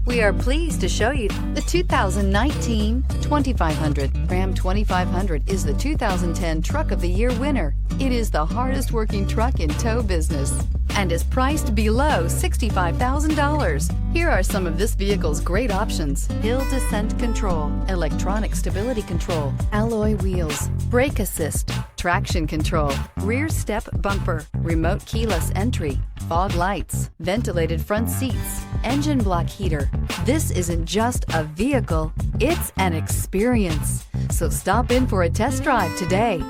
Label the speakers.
Speaker 1: We are pleased to show you the 2019 2500. Ram 2500 is the 2010 Truck of the Year winner. It is the hardest working truck in tow business and is priced below $65,000. Here are some of this vehicle's great options: hill descent control, electronic stability control, alloy wheels, brake assist, traction control, rear step bumper, remote keyless entry, fog lights, ventilated front seats, engine block heater. This isn't just a vehicle, it's an experience. So stop in for a test drive today.